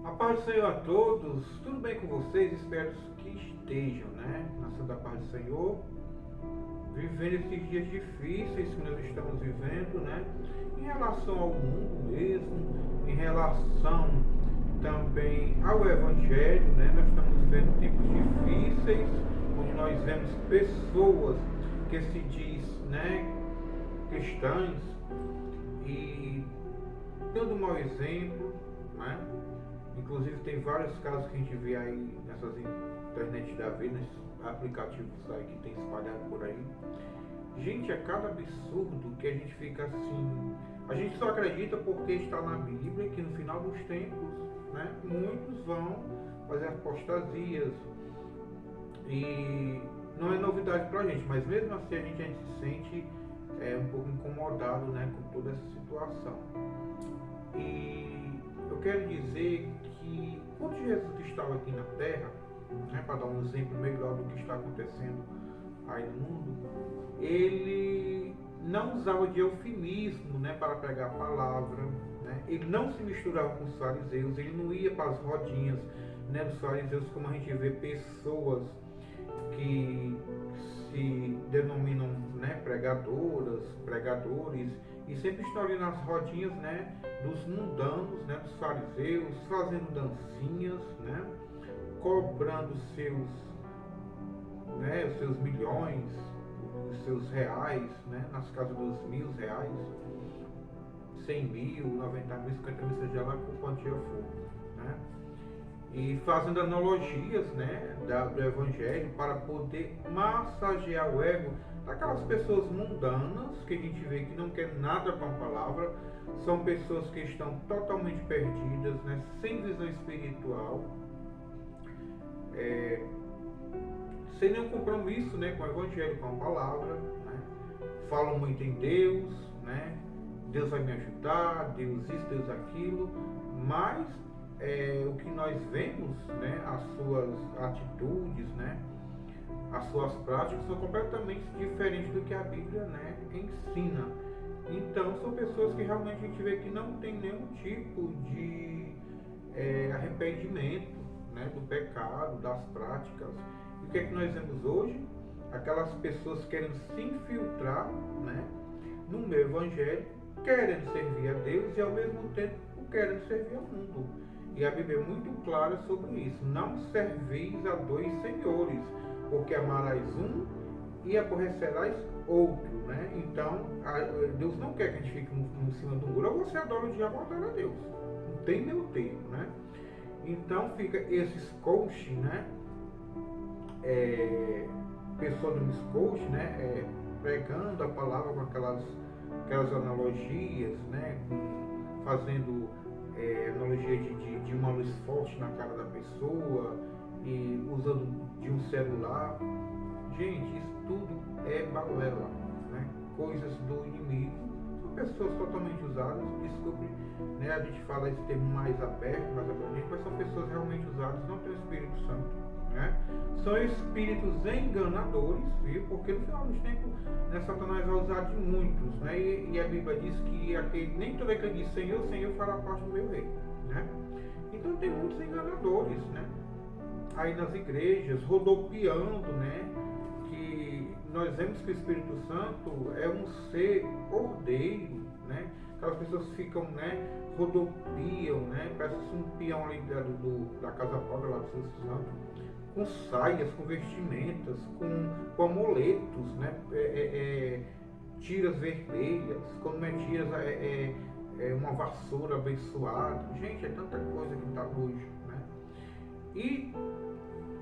A paz do Senhor a todos, tudo bem com vocês? Espero que estejam, na santa paz do Senhor, vivendo esses dias difíceis que nós estamos vivendo, em relação ao mundo mesmo, em relação também ao Evangelho, nós estamos vivendo tempos difíceis, onde nós vemos pessoas que se diz, cristãs e dando um mau exemplo, Inclusive tem vários casos que a gente vê aí nessas internet da vida, nesses aplicativos aí que tem espalhado por aí. Gente, é cada absurdo que a gente fica assim. A gente só acredita porque está na Bíblia que no final dos tempos, muitos vão fazer apostasias. E não é novidade pra gente, mas mesmo assim a gente se sente um pouco incomodado, com toda essa situação. E eu quero dizer que quando Jesus estava aqui na Terra, para dar um exemplo melhor do que está acontecendo aí no mundo, ele não usava de eufemismo, para pregar a palavra, ele não se misturava com os fariseus, ele não ia para as rodinhas, dos fariseus, como a gente vê pessoas que se denominam, pregadores, e sempre estão ali nas rodinhas, dos mundanos, dos fariseus, fazendo dancinhas, cobrando os seus milhões, os seus reais, nas casas dos R$ 1.000, 100 mil, 90 mil, 50 mil, seja lá com quantia for, e fazendo analogias, do Evangelho para poder massagear o ego daquelas pessoas mundanas que a gente vê que não quer nada com a palavra, são pessoas que estão totalmente perdidas, sem visão espiritual, sem nenhum compromisso, com o Evangelho, com a palavra, falam muito em Deus, Deus vai me ajudar, Deus isso, Deus aquilo, mas o que nós vemos, as suas atitudes, as suas práticas são completamente diferentes do que a Bíblia, ensina. Então são pessoas que realmente a gente vê que não tem nenhum tipo de arrependimento, do pecado, das práticas. E o que é que nós vemos hoje? Aquelas pessoas querendo se infiltrar, no meu Evangelho, querendo servir a Deus e ao mesmo tempo querendo servir ao mundo. E a Bíblia é muito clara sobre isso. Não servis a dois senhores, porque amarás um e aborrecerás outro, Então, Deus não quer que a gente fique em cima do muro. Ou você adora o diabo ou adora a Deus. Não tem meio termo, Então, fica esses coach, pseudônimos coach, pregando a palavra com aquelas analogias, fazendo analogia de uma luz forte na cara da pessoa e usando de um celular. Gente, isso tudo é balela, coisas do inimigo. São pessoas totalmente usadas, desculpe, a gente fala esse termo mais aberto, mais abrangente, mas são pessoas realmente usadas, não tem o Espírito Santo. São espíritos enganadores, viu? Porque no final dos tempos, Satanás vai usar de muitos, e a Bíblia diz que nem todo aquele que diz Senhor, Senhor fará parte do meu reino, Então tem muitos enganadores, aí nas igrejas, rodopiando, que nós vemos que o Espírito Santo é um ser ordeiro, Aquelas pessoas ficam, rodopiam, parece um peão ali da casa própria lá do Espírito Santo, com saias, com vestimentas, com amuletos, tiras vermelhas, quando não é tiras, uma vassoura abençoada. Gente, é tanta coisa que está hoje, E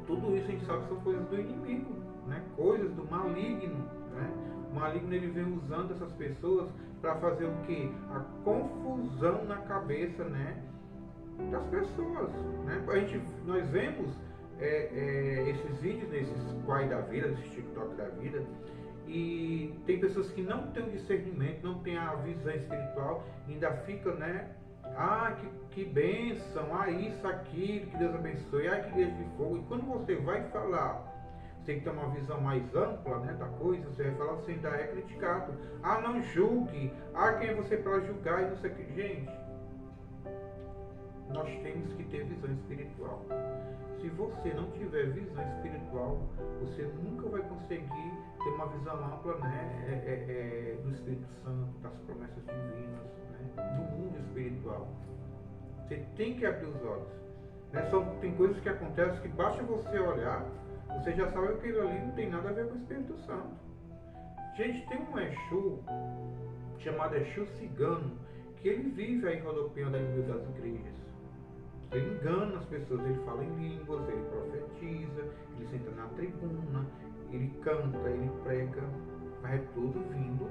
tudo isso a gente sabe que são coisas do inimigo, coisas do maligno, O maligno ele vem usando essas pessoas para fazer o quê? A confusão na cabeça, das pessoas, Nós vemos esses vídeos desses quais da vida, desses TikTok da vida, e tem pessoas que não têm o discernimento, não têm a visão espiritual, ainda ficam, que bênção, isso, aquilo, que Deus abençoe, que igreja de fogo. E quando você vai falar, você tem que ter uma visão mais ampla, da coisa, você vai falar, você ainda é criticado. Não julgue, quem é você para julgar e não sei o que. Gente, nós temos que ter visão espiritual. Se você não tiver visão espiritual, você nunca vai conseguir ter uma visão ampla, né, do Espírito Santo, das promessas divinas, né, do mundo espiritual. Você tem que abrir os olhos. Né? Tem coisas que acontecem que basta você olhar, você já sabe que aquilo ali não tem nada a ver com o Espírito Santo. Gente, tem um Exu chamado Exu Cigano, que ele vive aí rodopiando no meio das igrejas. Ele engana as pessoas, ele fala em línguas, ele profetiza, ele senta na tribuna, ele canta, ele prega, mas é tudo vindo,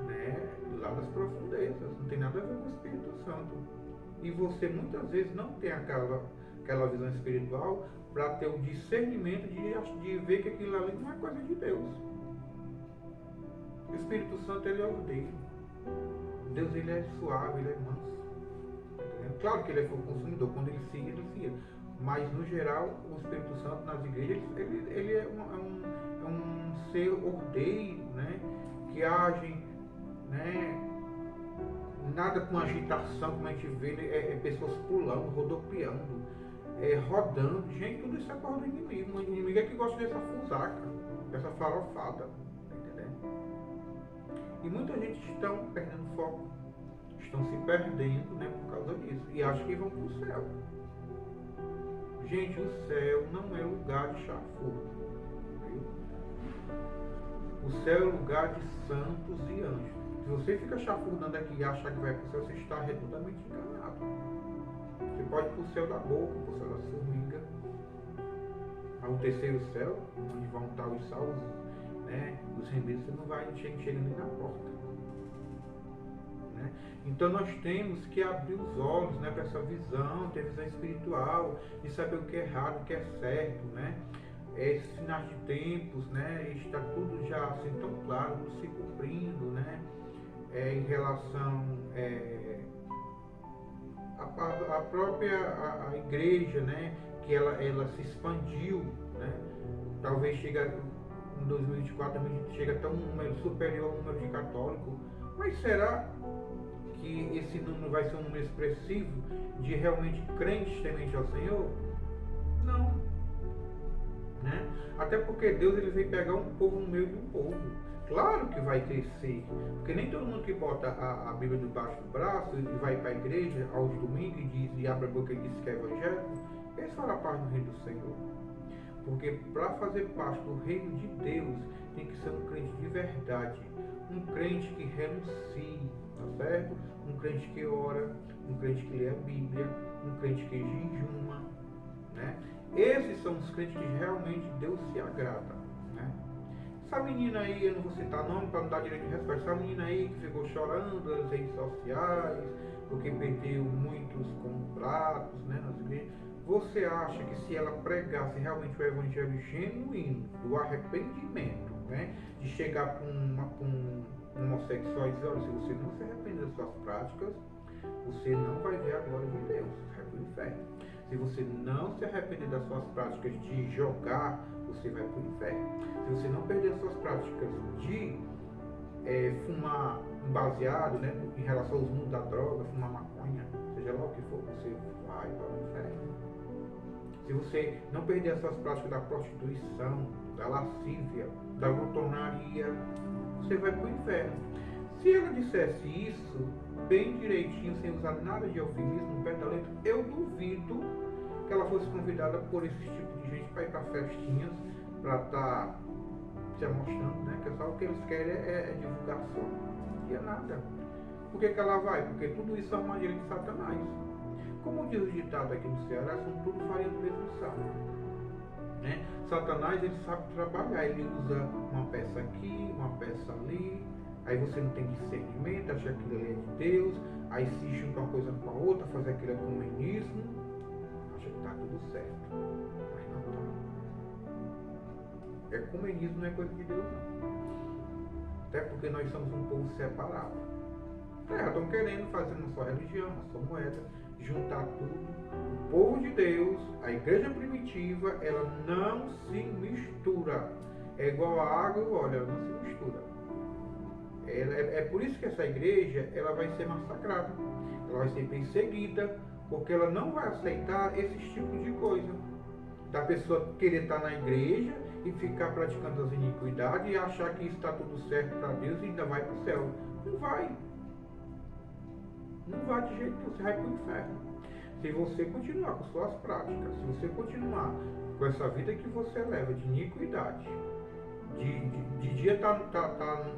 né, lá das profundezas, não tem nada a ver com o Espírito Santo. E você muitas vezes não tem aquela visão espiritual para ter o discernimento de ver que aquilo ali não é coisa de Deus. O Espírito Santo, ele é ordeiro. Deus, ele é suave, ele é manso. Claro que ele é fogo consumidor, quando ele se ira. Mas, no geral, o Espírito Santo nas igrejas, ele é um ser ordeiro, né? Que age, né? Nada com agitação, como a gente vê, pessoas pulando, rodopiando, rodando. Gente, tudo isso é coisa do inimigo. O inimigo é que gosta dessa fusaca, dessa farofada. Tá entendendo? E muita gente está perdendo foco. Estão se perdendo, né, por causa disso. E acham que vão para o céu. Gente, o céu não é lugar de chafurda. Viu? O céu é lugar de santos e anjos. Se você fica chafurdando aqui e achar que vai para o céu, você está redondamente enganado. Você pode ir para o céu da boca, para o céu da formiga. Ao terceiro céu, onde vão estar os salvos, né, os remidos, você não vai chegar nem na porta. Então nós temos que abrir os olhos, né, para essa visão, ter visão espiritual, de saber o que é errado, o que é certo, né? Esses finais de tempos, né, está tudo já assim tão claro, tudo se cumprindo, né? Em relação à própria a igreja, né, que ela se expandiu, né? Talvez chegue em 2024 a gente chega até um número superior ao número de católicos, mas será que esse número vai ser um número expressivo de realmente crentes temente ao Senhor? Não. Né? Até porque Deus, ele veio pegar um povo no meio de um povo. Claro que vai crescer, porque nem todo mundo que bota a Bíblia debaixo do braço e vai para a igreja aos domingos e abre a boca e diz que é evangélico, eles farão parte do reino do Senhor. Porque para fazer parte do reino de Deus tem que ser um crente de verdade, um crente que renuncie, tá certo? Um crente que ora, um crente que lê a Bíblia, um crente que jejuma, né? Esses são os crentes que realmente Deus se agrada, né? Essa menina aí, eu não vou citar nome para não dar direito de resposta, essa menina aí que ficou chorando nas redes sociais, porque perdeu muitos contratos, né, nas igrejas. Você acha que se ela pregasse realmente o evangelho genuíno, do arrependimento, né, de chegar para um homossexual e dizer, olha, se você não se arrepender das suas práticas, você não vai ver a glória de Deus, você vai para o inferno. Se você não se arrepender das suas práticas de jogar, você vai para o inferno. Se você não perder as suas práticas de fumar um baseado, né, em relação ao uso da droga, fumar maconha, seja lá o que for, você vai para o inferno. Se você não perder as suas práticas da prostituição, da lascívia, da glutonaria, você vai para o inferno. Se ela dissesse isso bem direitinho, sem usar nada de eufemismo no pé da letra, eu duvido que ela fosse convidada por esse tipo de gente para ir para festinhas, para estar se amostrando, né? Que só o que eles querem é divulgação. Não é nada. Por que ela vai? Porque tudo isso é armadilha de Satanás. Como diz o ditado aqui no Ceará, são tudo farinha do mesmo sal. Né? Satanás, ele sabe trabalhar, ele usa uma peça aqui, uma peça ali, aí você não tem discernimento, acha que aquilo ali é de Deus, aí se junta uma coisa com a outra, faz aquele ecumenismo, acha que está tudo certo, mas não está. Ecumenismo não é coisa de Deus, não. Até porque nós somos um povo separado. Estão querendo fazer uma só religião, uma só moeda, juntar tudo. O povo de Deus, a igreja primitiva, ela não se mistura. É igual a água e o óleo, ela não se mistura. É por isso que essa igreja, ela vai ser massacrada. Ela vai ser perseguida porque ela não vai aceitar esses tipos de coisa. Da pessoa querer estar na igreja e ficar praticando as iniquidades e achar que isso está tudo certo para Deus e ainda vai para o céu. Não vai. Não vai de jeito nenhum, você vai para o inferno. Se você continuar com suas práticas, se você continuar com essa vida que você leva de iniquidade, de dia tá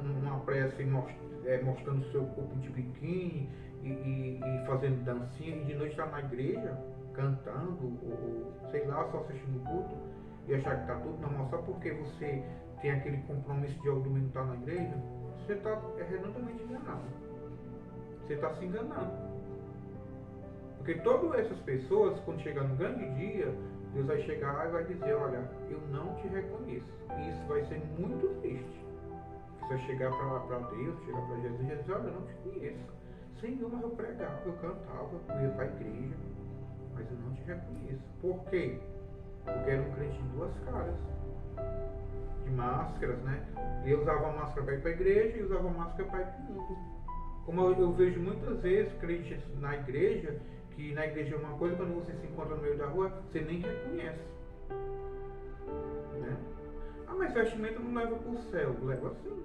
numa prece mostrando o seu corpo de biquíni e fazendo dancinha, e de noite está na igreja cantando, ou sei lá, só assistindo o culto e achar que está tudo normal só porque você tem aquele compromisso de ao domingo estar na igreja, você está redondamente enganado. Você está se enganando. Porque todas essas pessoas, quando chegar no grande dia, Deus vai chegar e vai dizer, olha, eu não te reconheço. E isso vai ser muito triste. Você vai chegar para Deus, chegar para Jesus e dizer, olha, eu não te conheço. Senhor, mas eu pregava, eu cantava, eu ia para a igreja, mas eu não te reconheço. Por quê? Porque era um crente de duas caras. De máscaras, né? Eu usava máscara para ir para a igreja e usava máscara para ir para o mundo. Como eu vejo muitas vezes crentes na igreja, que na igreja é uma coisa, quando você se encontra no meio da rua, você nem reconhece. Né? Ah, mas vestimenta não leva para o céu. Leva assim.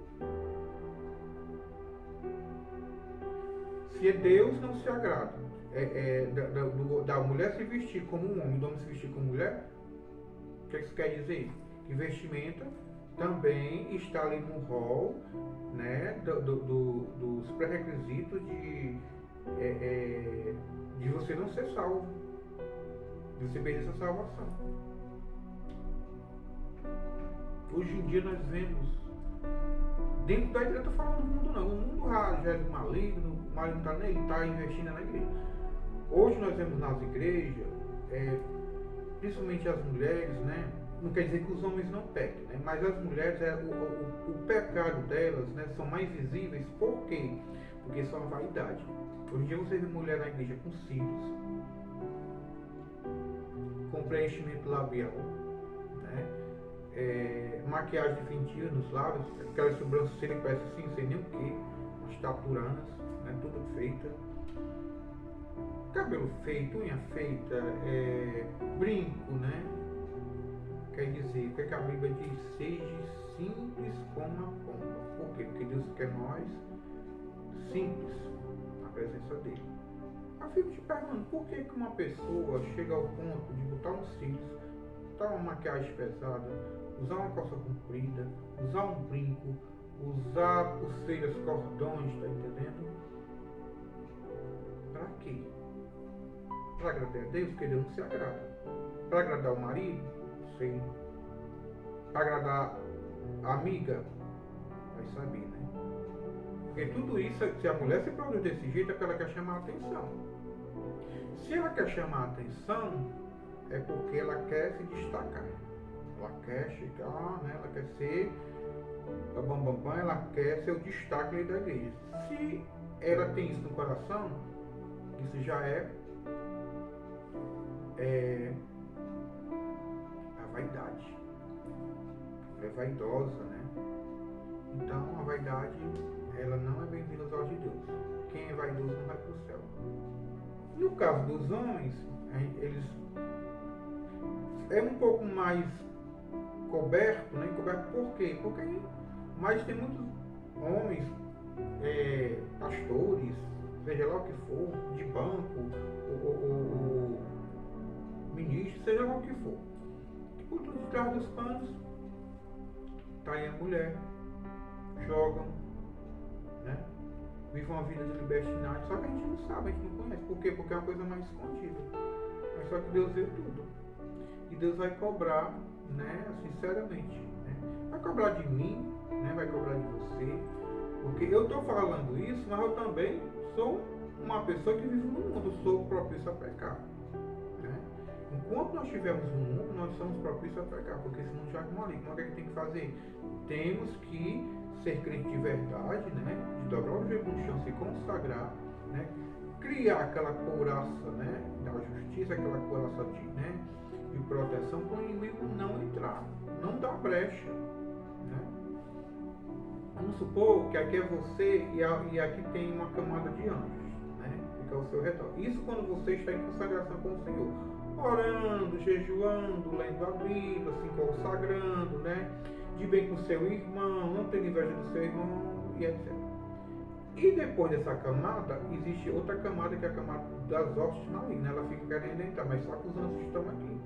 Se Deus não se agrada da mulher se vestir como um homem, do homem se vestir como mulher, o que isso quer dizer? Que vestimenta também está ali no rol, né, dos pré-requisitos de você não ser salvo, de você perder essa salvação. Hoje em dia nós vemos, dentro da igreja, eu estou falando do mundo não, o mundo já é do maligno, o maligno está nele, está investindo na igreja. Hoje nós vemos nas igrejas, principalmente as mulheres, né? Não quer dizer que os homens não pequem, né? Mas as mulheres, o pecado delas, né, são mais visíveis. Por quê? Porque são a vaidade. Hoje em dia você vê mulher na igreja com cílios, com preenchimento labial, né? Maquiagem definitiva nos lábios, aquelas sobrancelhas que parecem assim, sem nem o que, as taturanas, né? Tudo feita. Cabelo feito, unha feita, brinco, né? Quer dizer, o que a Bíblia diz? Seja simples como a pomba. Por quê? Porque Deus quer nós simples na presença dele. Eu fico te perguntando, por que uma pessoa chega ao ponto de botar uns cílios, botar uma maquiagem pesada, usar uma calça comprida, usar um brinco, usar pulseiras, cordões, tá entendendo? Pra quê? Para agradar a Deus, porque Deus não se agrada. Para agradar o marido, sei. Para agradar a amiga, vai saber, né? Porque tudo isso, se a mulher se produz desse jeito, é porque ela quer chamar a atenção. Se ela quer chamar a atenção, é porque ela quer se destacar. Ela quer chegar, né? Ela quer ser a bambambam, ela quer ser o destaque da igreja. Se ela tem isso no coração, isso já é a vaidade. Ela é vaidosa, né? Então a vaidade, ela não é bem-vinda aos olhos de Deus. Quem é vaidoso não vai para o céu. No caso dos homens, eles é um pouco mais coberto, né? Coberto por quê? Porque mas tem muitos homens, pastores, seja lá o que for, de banco, ou ministro, seja lá o que for. Por trás dos panos, tá aí a mulher, jogam, né? Vivem uma vida de libertinagem, só que a gente não sabe, a gente não conhece. Por quê? Porque é uma coisa mais escondida. Mas só que Deus vê tudo. E Deus vai cobrar, né? Sinceramente, né? Vai cobrar de mim, né? Vai cobrar de você. Porque eu estou falando isso, mas eu também sou uma pessoa que vive no mundo, sou propício a pecar. Né? Enquanto nós estivermos no mundo, nós somos propícios a pecar, porque senão já é maligno. O que a gente tem que fazer? Temos que ser crente de verdade, né? De dobrar o joelho no chão, se consagrar, né? Criar aquela couraça, né? Da justiça, aquela couraça de proteção para o inimigo não entrar, não dar brecha. Né? Vamos supor que aqui é você e aqui tem uma camada de anjos, né? fica ao seu redor. Isso quando você está em consagração com o Senhor. Orando, jejuando, lendo a Bíblia, se consagrando, né? De bem com seu irmão, não tendo inveja do seu irmão, e etc. E depois dessa camada, existe outra camada, que é a camada das hostes malignas. Ela fica querendo entrar, mas só que os anjos estão aqui.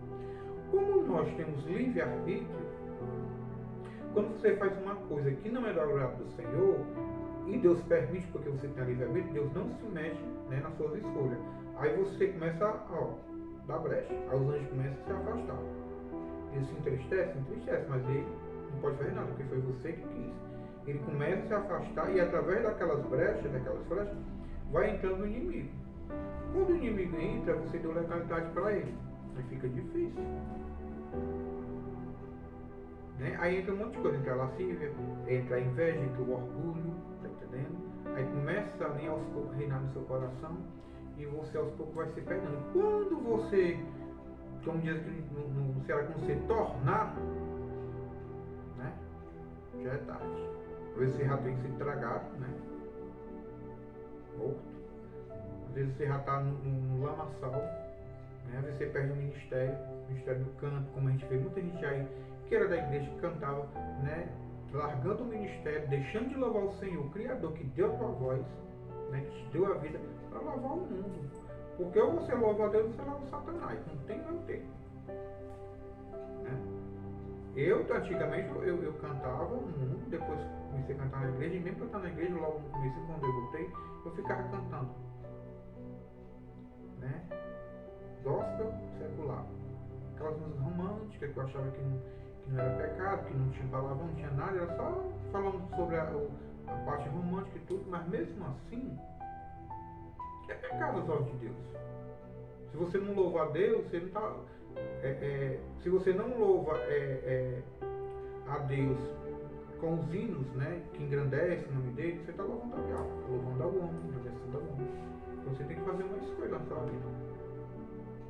Como nós temos livre-arbítrio, quando você faz uma coisa que não é do agrado do Senhor, e Deus permite porque você tem livre-arbítrio, Deus não se mexe, né, nas suas escolhas. Aí você começa a dar brecha. Aí os anjos começam a se afastar. Ele se entristece, mas ele não pode fazer nada, porque foi você que quis. Ele começa a se afastar e através daquelas brechas, vai entrando o inimigo. Quando o inimigo entra, você deu legalidade para ele. Aí fica difícil. Né? Aí entra um monte de coisa, entra a lascívia, entra a inveja, entra o orgulho, tá entendendo? Aí começa a aos poucos reinar no seu coração e você aos poucos vai se perdendo. Quando você, como diz aqui no Ceará, quando você tornar, né? Já é tarde. Às vezes você já tem sido tragado, né? Morto. Às vezes você já está no lamaçal, né? Às vezes você perde o ministério do canto, como a gente vê muita gente aí que era da igreja, que cantava, né? Largando o ministério, deixando de louvar o Senhor, o Criador que deu a tua voz, né? Que te deu a vida, para louvar o mundo. Porque ou você louva a Deus ou você louva o Satanás. Não tem meio termo. Né? Eu, antigamente, eu cantava muito, depois comecei a cantar na igreja, e mesmo cantando na igreja, logo no começo, quando eu voltei, eu ficava cantando. Né? Gospel secular. Aquelas músicas românticas que eu achava que não era pecado, que não tinha palavra, não tinha nada, era só falando sobre a parte romântica e tudo, mas mesmo assim, é pecado aos olhos de Deus. Se você não louva a Deus, você não está. Se você não louva a Deus com os hinos, né, que engrandecem o nome dele, você está louvando ao diabo, louvando ao homem, engrandecendo ao homem. Então você tem que fazer uma escolha na sua vida.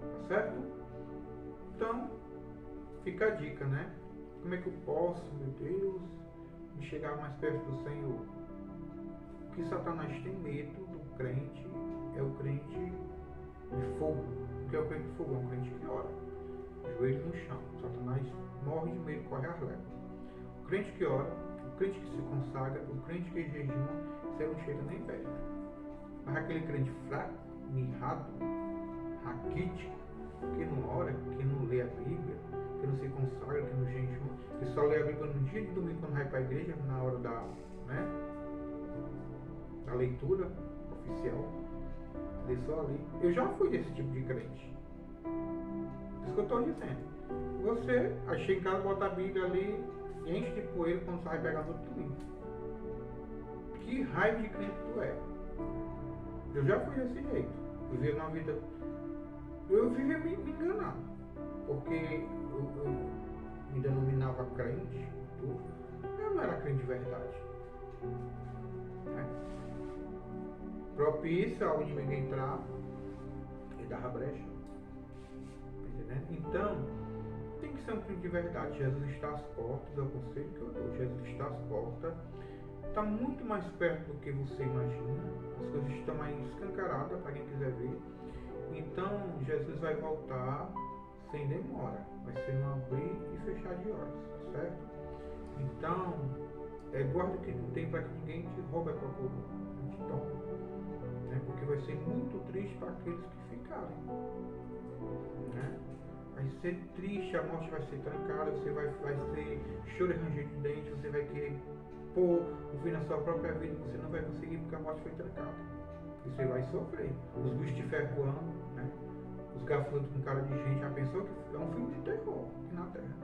Tá certo? Então, fica a dica, né? Como é que eu posso, meu Deus, me chegar mais perto do Senhor? O que Satanás tem medo do crente é o crente de fogo. O que é o crente de fogo? É um crente que ora, joelho no chão. Satanás morre de medo, corre às léguas. O crente que ora, o crente que se consagra, o crente que jejuma, você não chega nem perto. Mas aquele crente fraco, mirrado, raquítico, que não ora, que não lê a Bíblia, que não se consagra, que não jejuma, que só lê a Bíblia no dia de domingo quando vai para a igreja, na hora da leitura oficial, lê só ali. Eu já fui desse tipo de crente. Isso que eu estou dizendo. Você, aí chega em casa, bota a Bíblia ali e enche de poeira quando você vai pegar no outro domingo. Que raiva de crente tu é. Eu já fui desse jeito. Vivia uma vida. Eu vivia me enganando. Porque eu me denominava crente, tudo. Eu não era crente de verdade. Né? Propício ao inimigo entrar e dava brecha. Entendendo? Então, tem que ser um crente de verdade. Jesus está às portas, é o conselho que eu dou. Jesus está às portas. Está muito mais perto do que você imagina. As coisas estão aí escancaradas para quem quiser ver. Então, Jesus vai voltar sem demora. Vai ser no abrir e fechar de olhos, certo? Então, guarda o que tu tem para que ninguém te roube a tua coroa. Não te tome. Né? Porque vai ser muito triste para aqueles que ficarem. Né? Vai ser triste, a morte vai ser trancada, você vai ser choro e ranger de dente, você vai querer pôr o fim na sua própria vida, você não vai conseguir porque a morte foi trancada. E você vai sofrer. Os bichos de ferro voando, né? Os gafanhotos com cara de gente, já pensou que é um filme de terror aqui na Terra.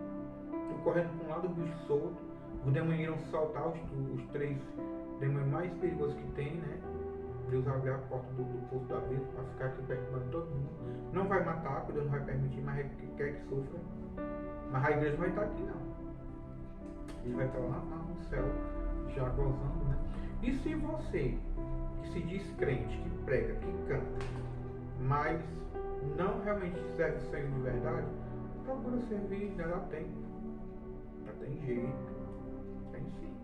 Tô correndo para um lado, o bicho solto, os demônios irão saltar, os três demônios mais perigosos que tem, né? Deus abre a porta do poço da vida para ficar aqui perturbando todo mundo. Não vai matar, porque Deus não vai permitir, mas quer que sofra. Mas a igreja não vai estar aqui não. Ele vai estar lá no céu, já gozando, né? E se você, que se diz crente, que prega, que canta, mas não realmente serve o Senhor de verdade, procura servir, já dá tempo. Já tem jeito. Tem sim.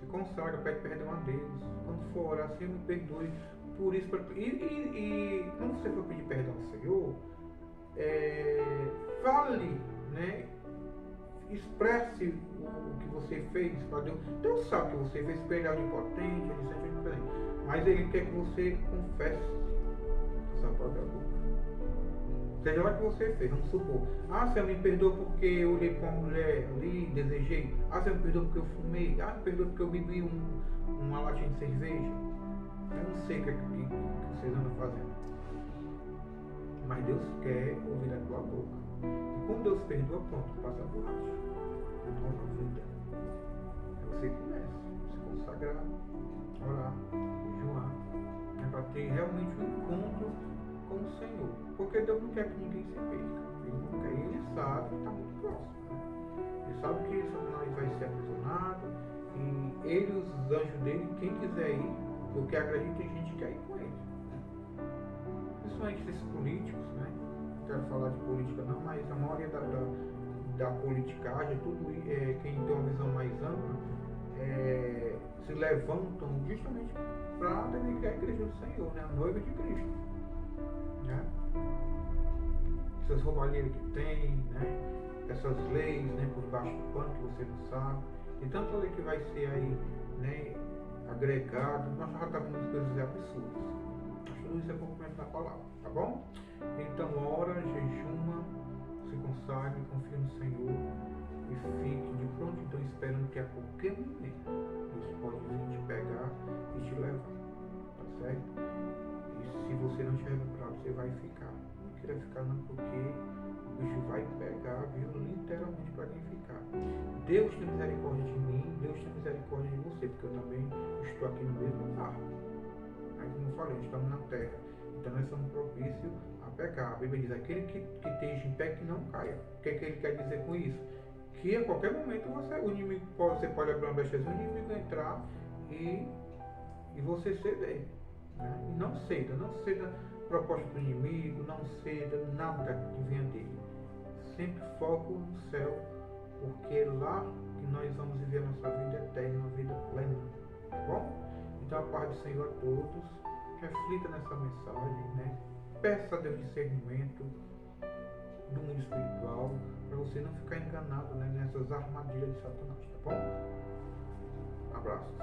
Se consagra, pede perdão a Deus. Quando for orar, Senhor, me perdoe por isso, e quando você for pedir perdão ao Senhor, fale, né? Expresse o que você fez para Deus. Deus sabe que você fez, ele é onipotente, onisciente, onipresente, mas Ele quer que você confesse a sua própria boca. Seja lá o que você fez, vamos supor. Senhor, me perdoa porque eu olhei para uma mulher ali, desejei. Senhor, me perdoa porque eu fumei. Me perdoa porque eu bebi uma latinha de cerveja. Eu não sei o que vocês andam fazendo. Mas Deus quer ouvir da tua boca. E quando Deus perdoa, pronto, passa a borracha. Nova vida. Aí você começa a se consagrar, orar, jejuar. Para ter realmente um encontro com o Senhor. Porque Deus não quer que ninguém se perca. Ele não quer. Ele sabe que está muito próximo. Ele sabe que Satanás vai ser aprisionado. E ele e os anjos dele, quem quiser ir, porque acredita tem gente que quer ir com ele. Principalmente esses políticos, né? Não quero falar de política não, mas a maioria da politicagem, tudo quem tem uma visão mais ampla, se levantam justamente para denegrar a igreja do Senhor, né? A noiva de Cristo. Né? Essas roubalheiras que tem, né? Essas leis, né? Por baixo do pano que você não sabe. E tanta lei que vai ser aí, né? Agregado, nós já estamos vendo coisas absurdas. Mas tudo isso é cumprimento da palavra, tá bom? Então ora, jejuma, se consagre, confia no Senhor e fique de prontidão esperando que a qualquer momento Deus pode vir te pegar e te levar, tá certo? E se você não estiver preparado, você vai ficar. Não queira ficar não, porque o bicho vai pegar, viu? Literalmente para quem ficar. Deus tem misericórdia de mim, Deus tem misericórdia de você, porque eu também estou aqui no mesmo barco. Aí, como eu falei, estamos na terra, então nós somos propícios a pecar. A Bíblia diz, aquele que esteja em pé que não caia. O que é que ele quer dizer com isso? Que a qualquer momento você pode abrir uma brecha, o inimigo entrar e você ceder. Né? E não ceda proposta do inimigo, não ceda nada que venha dele. Sempre foco no céu, porque é lá que nós vamos viver a nossa vida eterna, uma vida plena. Tá bom? Então a paz do Senhor a todos. Reflita nessa mensagem, né? Peça a Deus discernimento do mundo espiritual, para você não ficar enganado, né, nessas armadilhas de Satanás, tá bom? Abraços.